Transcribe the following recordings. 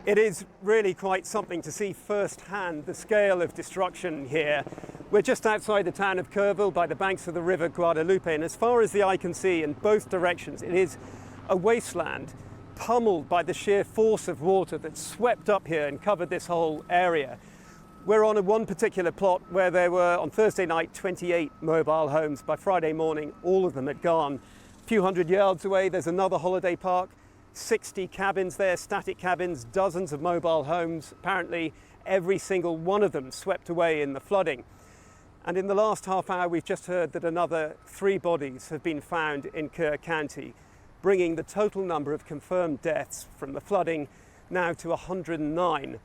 It is really quite something to see firsthand the scale of destruction here. We're just outside the town of Kerrville by the banks of the river Guadalupe, and as far as the eye can see in both directions, it is a wasteland pummeled by the sheer force of water that swept up here and covered this whole area. We're on one particular plot where there were, on Thursday night, 28 mobile homes. By Friday morning, all of them had gone. A few hundred yards away, there's another holiday park. 60 cabins there, static cabins, dozens of mobile homes. Apparently, every single one of them swept away in the flooding. And in the last half hour, we've just heard that another 3 bodies have been found in Kerr County, bringing the total number of confirmed deaths from the flooding now to 109.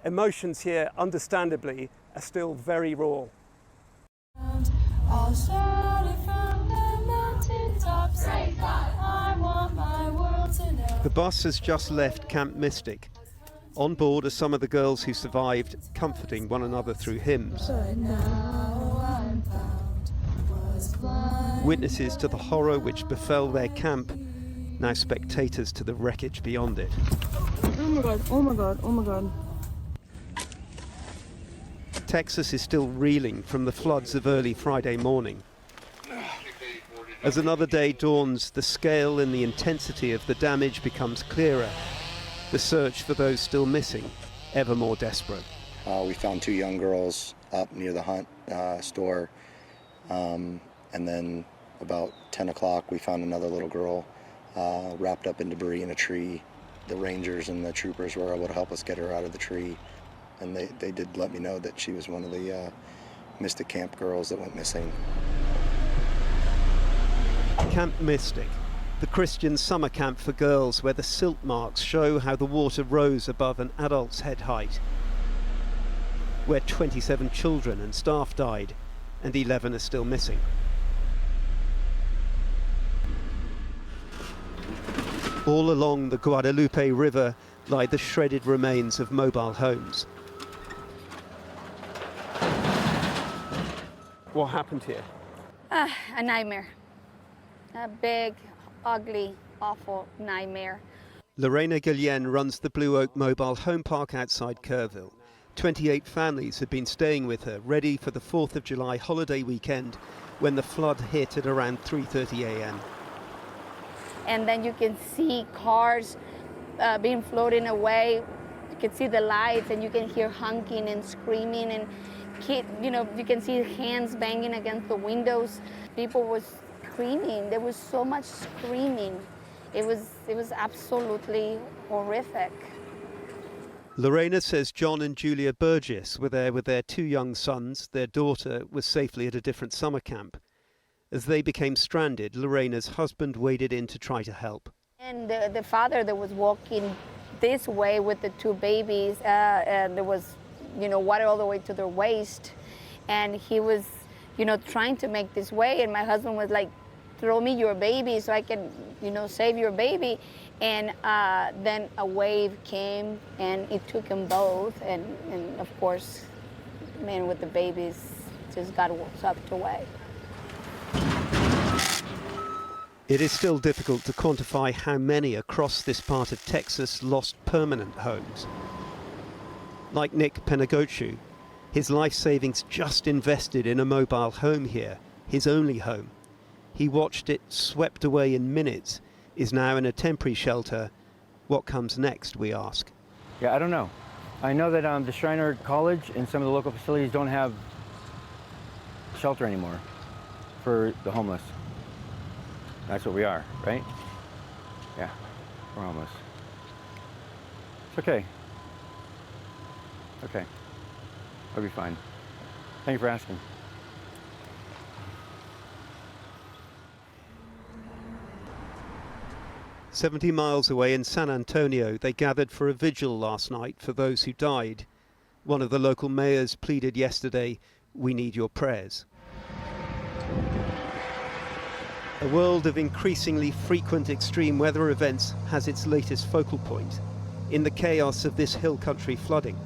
Emotions here, understandably, are still very raw. The bus has just left Camp Mystic. On board are some of the girls who survived, comforting one another through hymns. Witnesses to the horror which befell their camp, now spectators to the wreckage beyond it. Oh my God, oh my God, oh my God. Texas is still reeling from the floods of early Friday morning. As another day dawns, the scale and the intensity of the damage becomes clearer. The search for those still missing, ever more desperate. We found 2 young girls up near the Hunt store, and then about 10 o'clock we found another little girl wrapped up in debris in a tree. The rangers and the troopers were able to help us get her out of the tree, and they did let me know that she was one of the Mystic Camp girls that went missing. Camp Mystic, the Christian summer camp for girls where the silt marks show how the water rose above an adult's head height, where 27 children and staff died and 11 are still missing. All along the Guadalupe River lie the shredded remains of mobile homes. What happened here? A nightmare. A big, ugly, awful nightmare. Lorena Guillen runs the Blue Oak Mobile Home Park outside Kerrville. 28 families have been staying with her, ready for the 4th of July holiday weekend when the flood hit at around 3:30 a.m. And then you can see cars being floating away. You can see the lights and you can hear honking and screaming, and you can see hands banging against the windows. People was screaming. There was so much screaming. It was absolutely horrific. Lorena says John and Julia Burgess were there with their 2 young sons. Their daughter was safely at a different summer camp. As they became stranded, Lorena's husband waded in to try to help. And the father that was walking this way with the 2 babies, and there was, water all the way to their waist, and he was, trying to make this way, and my husband was like, "Throw me your baby so I can, save your baby." And then a wave came and it took them both, and of course, the man with the babies just got swept away. It is still difficult to quantify how many across this part of Texas lost permanent homes. Like Nick Penagochu, his life savings just invested in a mobile home here, his only home. He watched it swept away in minutes, is now in a temporary shelter. What comes next, we ask? Yeah, I don't know. I know that the Schreiner College and some of the local facilities don't have shelter anymore for the homeless. That's what we are, right? Yeah, we're homeless. It's okay. Okay, I'll be fine. Thank you for asking. "70 miles away in San Antonio, they gathered for a vigil last night for those who died. One of the local mayors pleaded yesterday, 'We need your prayers.' A world of increasingly frequent extreme weather events has its latest focal point in the chaos of this hill country flooding.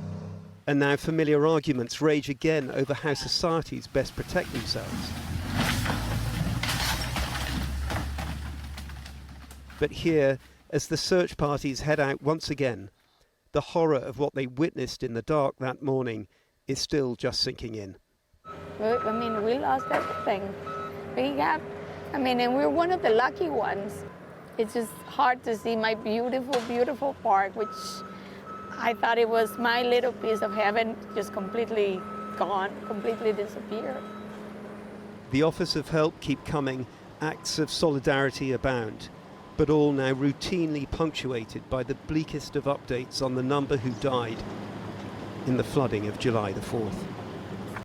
And now familiar arguments rage again over how societies best protect themselves. But here, as the search parties head out once again, the horror of what they witnessed in the dark that morning is still just sinking in. I mean, we lost everything. And we're one of the lucky ones. It's just hard to see my beautiful, beautiful park, which I thought it was my little piece of heaven, just completely gone, completely disappeared. The offers of help keep coming, acts of solidarity abound, but all now routinely punctuated by the bleakest of updates on the number who died in the flooding of July the 4th.